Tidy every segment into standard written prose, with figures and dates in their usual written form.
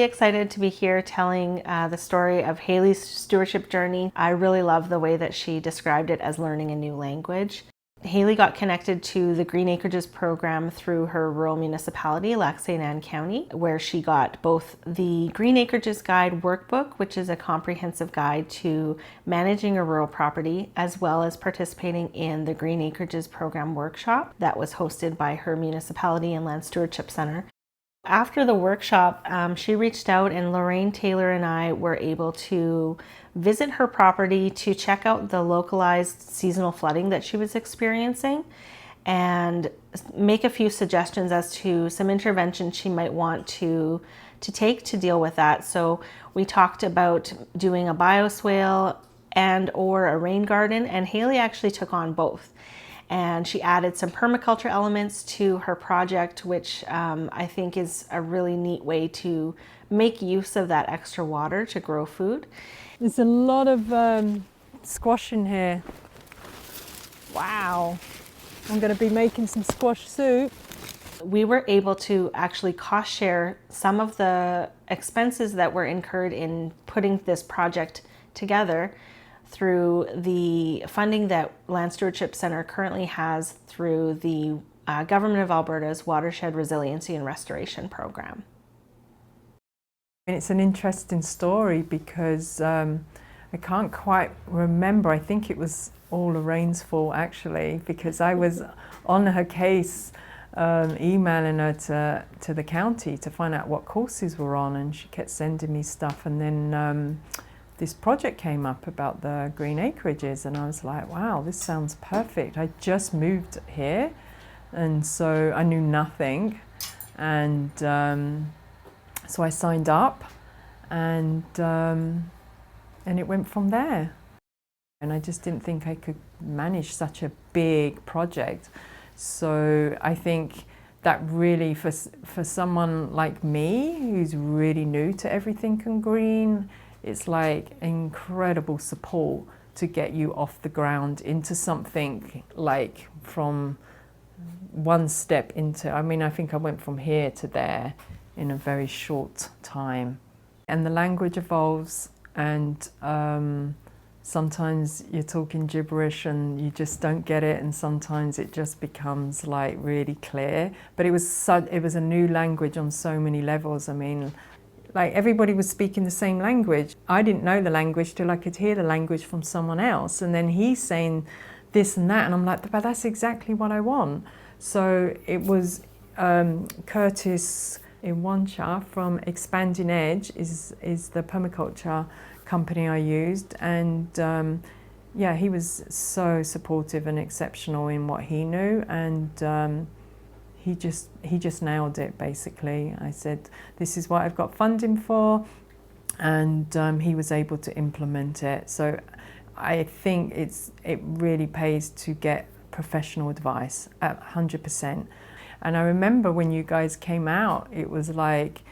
really excited to be here telling the story of Hayley's stewardship journey. I really love the way that she described it as learning a new language. Hayley got connected to the Green Acreages program through her rural municipality, Lac Ste County, where she got both the Green Acreages Guide workbook, which is a comprehensive guide to managing a rural property, as well as participating in the Green Acreages program workshop that was hosted by her municipality and Land Stewardship Center. After the workshop, she reached out, and Lorraine Taylor and I were able to visit her property to check out the localized seasonal flooding that she was experiencing and make a few suggestions as to some interventions she might want to take to deal with that. So we talked about doing a bioswale and or a rain garden, and Hayley actually took on both. And she added some permaculture elements to her project, which I think is a really neat way to make use of that extra water to grow food. There's a lot of squash in here. Wow, I'm going to be making some squash soup. We were able to actually cost share some of the expenses that were incurred in putting this project together through the funding that Land Stewardship Center currently has through the Government of Alberta's Watershed Resiliency and Restoration Program. It's an interesting story because I can't quite remember. I think it was all Lorraine's fault actually, because I was on her case emailing her to the county to find out what courses were on, and she kept sending me stuff, and then this project came up about the Green Acreages, and I was like, wow, this sounds perfect. I just moved here, and so I knew nothing, and so I signed up, and it went from there. And I just didn't think I could manage such a big project. So I think that really, for someone like me, who's really new to everything green, it's like incredible support to get you off the ground into something, like from one step into, I mean, I think I went from here to there in a very short time. And the language evolves, and sometimes you're talking gibberish and you just don't get it, and sometimes it just becomes like really clear. But it was a new language on so many levels. I mean, like everybody was speaking the same language. I didn't know the language till I could hear the language from someone else, and then he's saying this and that, and I'm like, but that's exactly what I want. So it was Curtis Iwancha from Expanding Edge is the permaculture company I used, and yeah, he was so supportive and exceptional in what he knew, and he just nailed it basically. I said, this is what I've got funding for, and he was able to implement it. So I think it really pays to get professional advice at 100%. And I remember when you guys came out, it was like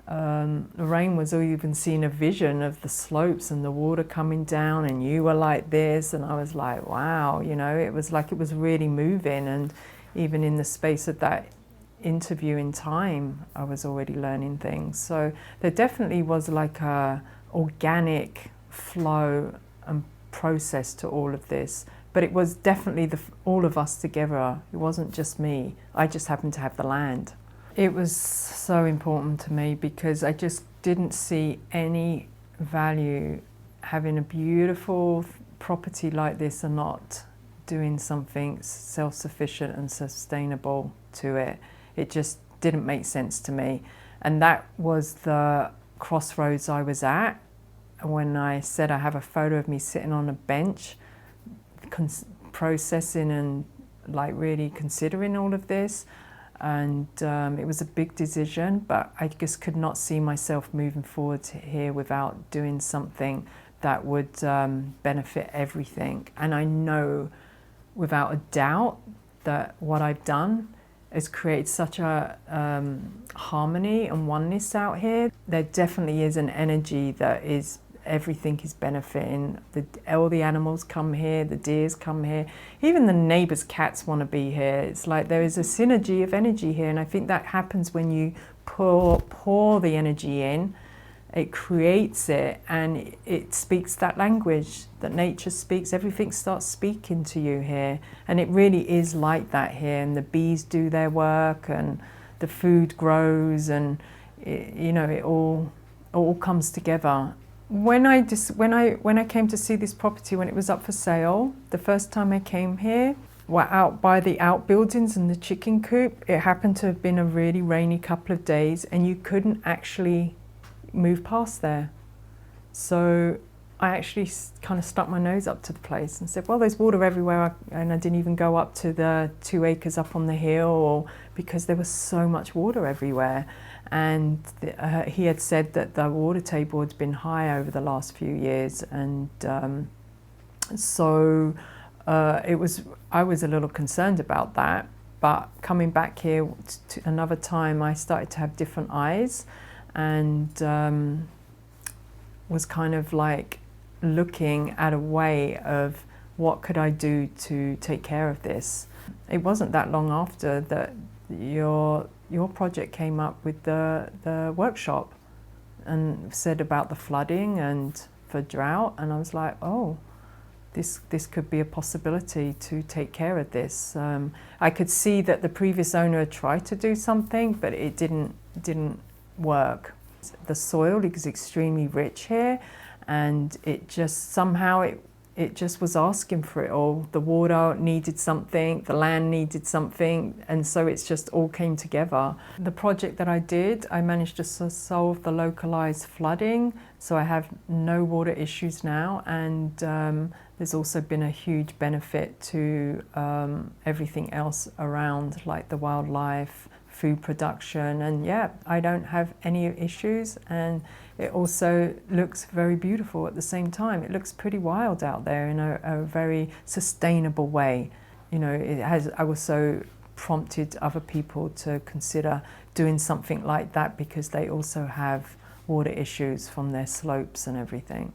Lorraine was even seeing a vision of the slopes and the water coming down, and you were like this, and I was like, wow, you know, it was like it was really moving. And even in the space of that interview in time, I was already learning things. So there definitely was like a organic flow and process to all of this. But it was definitely all of us together. It wasn't just me. I just happened to have the land. It was so important to me because I just didn't see any value having a beautiful property like this and not doing something self-sufficient and sustainable to it. It just didn't make sense to me. And that was the crossroads I was at when I said I have a photo of me sitting on a bench processing and like really considering all of this. And it was a big decision, but I just could not see myself moving forward here without doing something that would benefit everything. And I know without a doubt that what I've done has created such a harmony and oneness out here. There definitely is an energy that is, everything is benefiting. All the animals come here, the deers come here, even the neighbours' cats want to be here. It's like there is a synergy of energy here, and I think that happens when you pour the energy in, it creates it, and it speaks that language that nature speaks. Everything starts speaking to you here, and it really is like that here. And the bees do their work, and the food grows, and it all comes together. When I came to see this property when it was up for sale, the first time I came here, we're out by the outbuildings and the chicken coop. It happened to have been a really rainy couple of days, and you couldn't actually move past there. So I actually kind of stuck my nose up to the place and said, well, there's water everywhere, and I didn't even go up to the 2 acres up on the hill, because there was so much water everywhere. And he had said that the water table had been high over the last few years, and I was a little concerned about that. But coming back here to another time, I started to have different eyes, and was kind of like looking at a way of what could I do to take care of this. It wasn't that long after that your project came up with the workshop and said about the flooding and for drought, and I was like, oh, this could be a possibility to take care of this. I could see that the previous owner tried to do something, but it didn't work. The soil is extremely rich here, and it just somehow it just was asking for it all. The water needed something, the land needed something, and so it's just all came together. The project that I did, I managed to solve the localized flooding, so I have no water issues now, and there's also been a huge benefit to everything else around, like the wildlife, food production, and yeah, I don't have any issues, and it also looks very beautiful at the same time. It looks pretty wild out there in a very sustainable way. I also prompted other people to consider doing something like that, because they also have water issues from their slopes and everything.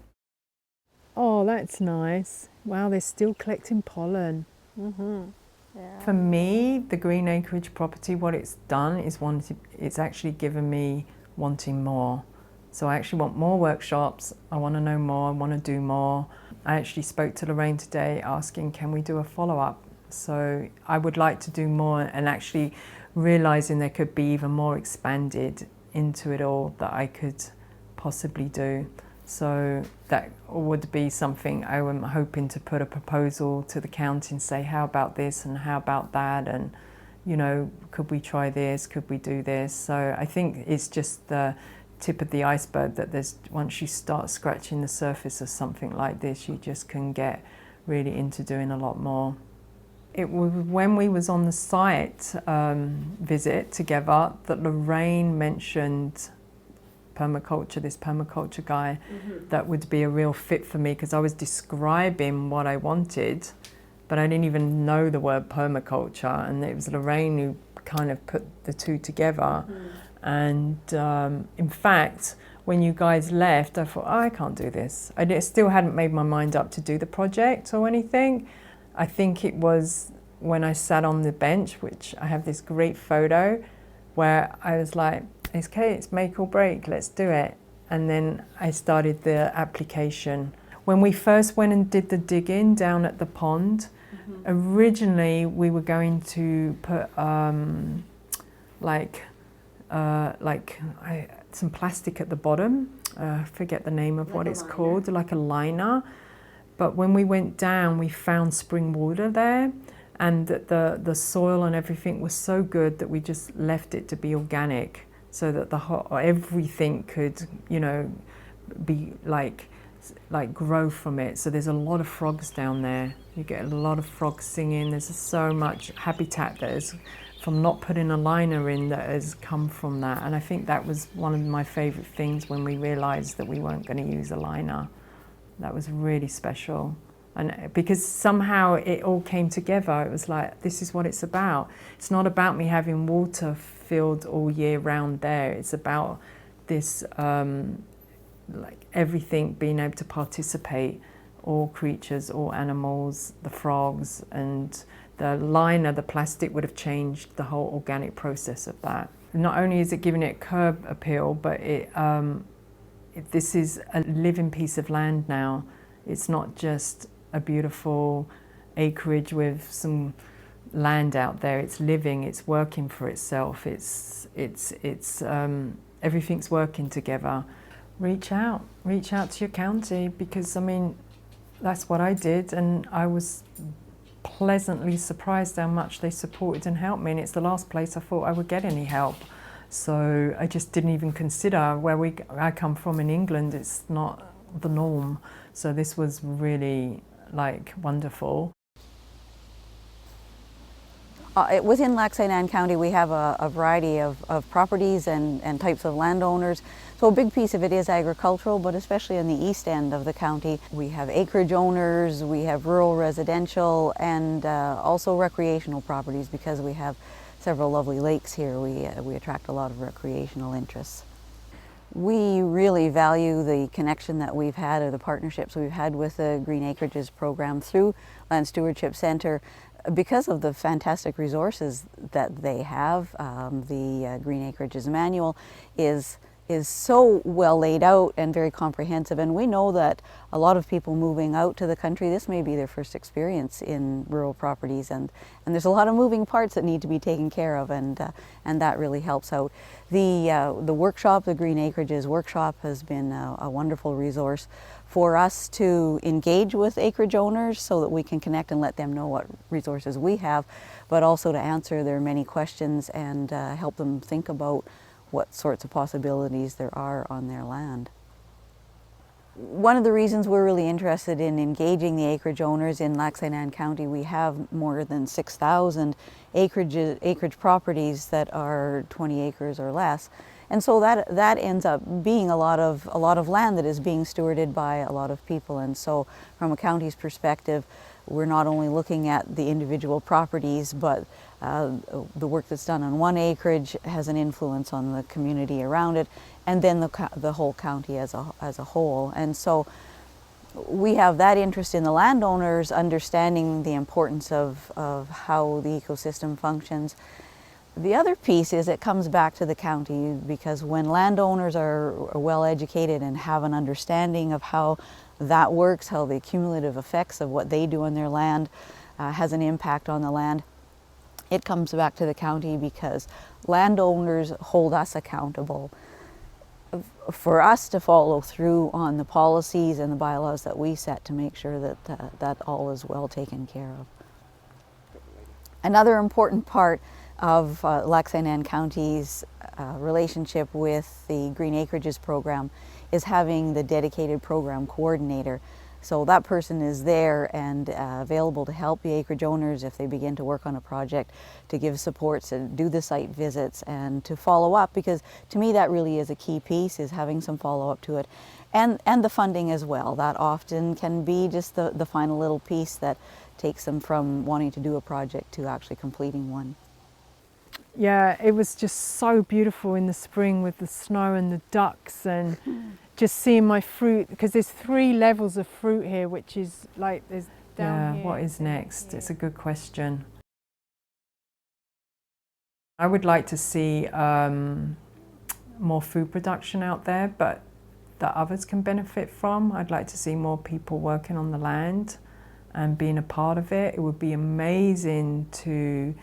Oh, that's nice. Wow, they're still collecting pollen. Mm-hmm. Yeah. For me, the Green Acreage property, what it's done is it's actually given me wanting more. So I actually want more workshops. I want to know more. I want to do more. I actually spoke to Lorraine today asking, can we do a follow-up? So I would like to do more, and actually realizing there could be even more expanded into it all that I could possibly do. So that would be something I am hoping to put a proposal to the county and say, how about this and how about that, and could we try this, could we do this? So I think it's just the tip of the iceberg, that once you start scratching the surface of something like this, you just can get really into doing a lot more. It was when we was on the site visit together that Lorraine mentioned this permaculture guy, that would be a real fit for me, because I was describing what I wanted, but I didn't even know the word permaculture, and it was Lorraine who kind of put the two together. And in fact, when you guys left, I thought, oh, I can't do this. I still hadn't made my mind up to do the project or anything. I think it was when I sat on the bench, which I have this great photo, where I was like, okay, it's make or break, let's do it. And then I started the application. When we first went and did the digging down at the pond, originally we were going to put some plastic at the bottom. I forget the name of what it's called, like a liner. But when we went down, we found spring water there, and the soil and everything was so good that we just left it to be organic, so that everything could, be like grow from it. So there's a lot of frogs down there. You get a lot of frogs singing. There's so much habitat that is from not putting a liner in that has come from that. And I think that was one of my favorite things when we realized that we weren't going to use a liner. That was really special. And because somehow it all came together, it was like, this is what it's about. It's not about me having water filled all year round there. It's about this, like everything being able to participate, all creatures, all animals, the frogs, and the liner, the plastic would have changed the whole organic process of that. not only is it giving it curb appeal, but this is a living piece of land now. It's not just a beautiful acreage with some land out there. It's living, it's working for itself. Everything's working together. Reach out to your county, because I mean, that's what I did, and I was pleasantly surprised how much they supported and helped me, and it's the last place I thought I would get any help. So I just didn't even consider where I come from in England. It's not the norm. So this was really like wonderful. Within Lac Ste County, we have a variety of properties and types of landowners. So a big piece of it is agricultural, but especially in the east end of the county, we have acreage owners, we have rural residential, and also recreational properties, because we have several lovely lakes here. We attract a lot of recreational interests. We really value the connection that we've had, or the partnerships we've had with the Green Acreages program through Land Stewardship Centre, because of the fantastic resources that they have. The Green Acreages manual is so well laid out and very comprehensive, and we know that a lot of people moving out to the country, this may be their first experience in rural properties, and there's a lot of moving parts that need to be taken care of, and that really helps out. The workshop, the Green Acreages workshop, has been a wonderful resource for us to engage with acreage owners, so that we can connect and let them know what resources we have, but also to answer their many questions and help them think about what sorts of possibilities there are on their land. One of the reasons we're really interested in engaging the acreage owners in Lac Ste County, we have more than 6,000 acreage properties that are 20 acres or less. And so that ends up being a lot of land that is being stewarded by a lot of people. And so from a county's perspective, we're not only looking at the individual properties, but the work that's done on one acreage has an influence on the community around it, and then the whole county as a whole. And so we have that interest in the landowners understanding the importance of how the ecosystem functions. The other piece is it comes back to the county, because when landowners are well educated and have an understanding of how that works, how the cumulative effects of what they do on their land has an impact on the land, it comes back to the county, because landowners hold us accountable for us to follow through on the policies and the bylaws that we set to make sure that that all is well taken care of. Another important part of Lac Ste County's relationship with the Green Acreages program is having the dedicated program coordinator. So that person is there and available to help the acreage owners if they begin to work on a project, to give supports, to do the site visits, and to follow up, because to me that really is a key piece, is having some follow-up to it. And the funding as well. That often can be just the final little piece that takes them from wanting to do a project to actually completing one. Yeah, it was just so beautiful in the spring with the snow and the ducks, and just seeing my fruit, because there's 3 levels of fruit here, which is like there's down here. What is next? It's a good question. I would like to see more food production out there, but that others can benefit from. I'd like to see more people working on the land and being a part of it. It would be amazing to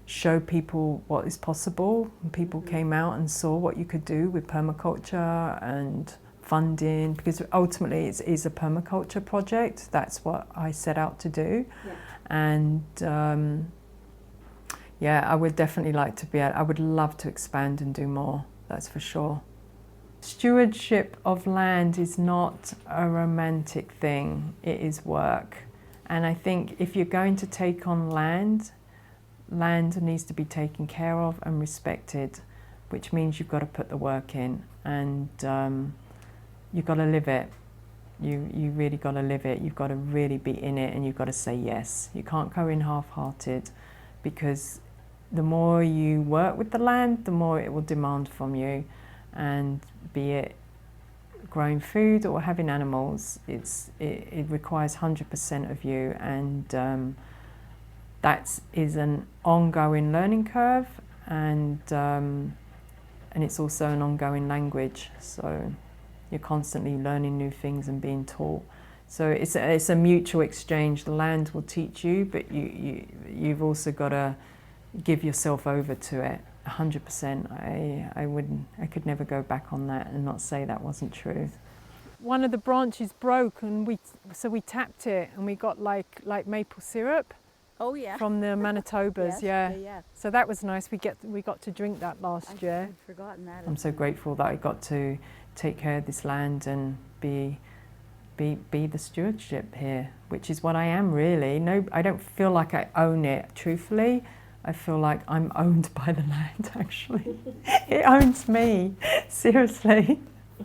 show people what is possible. People came out and saw what you could do with permaculture and funding, because ultimately it is a permaculture project. That's what I set out to do. Yeah. And yeah, I would definitely like to I would love to expand and do more, that's for sure. Stewardship of land is not a romantic thing, it is work. And I think if you're going to take on land needs to be taken care of and respected, which means you've got to put the work in, and you've got to live it. You really got to live it. You've got to really be in it, and you've got to say yes. You can't go in half-hearted, because the more you work with the land, the more it will demand from you, and be it growing food or having animals, it requires 100% of you, and that is an ongoing learning curve, and and it's also an ongoing language, so you're constantly learning new things and being taught. So it's a mutual exchange. The land will teach you, but you've also got to give yourself over to it 100%. I could never go back on that and not say that wasn't true. One of the branches broke, and we tapped it, and we got like maple syrup. Oh yeah. From the Manitobas, Yes, yeah. So that was nice. We got to drink that last year. I'd forgotten that. I'm so grateful that I got to take care of this land and be the stewardship here, which is what I am really. No, I don't feel like I own it, truthfully. I feel like I'm owned by the land, actually. It owns me, seriously.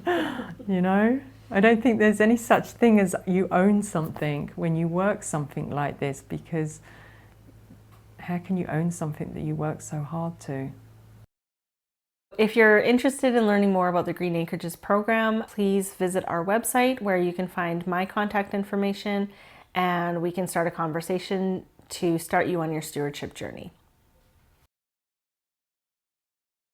You know? I don't think there's any such thing as you own something when you work something like this, because how can you own something that you work so hard to? If you're interested in learning more about the Green Acreages program, please visit our website where you can find my contact information, and we can start a conversation to start you on your stewardship journey.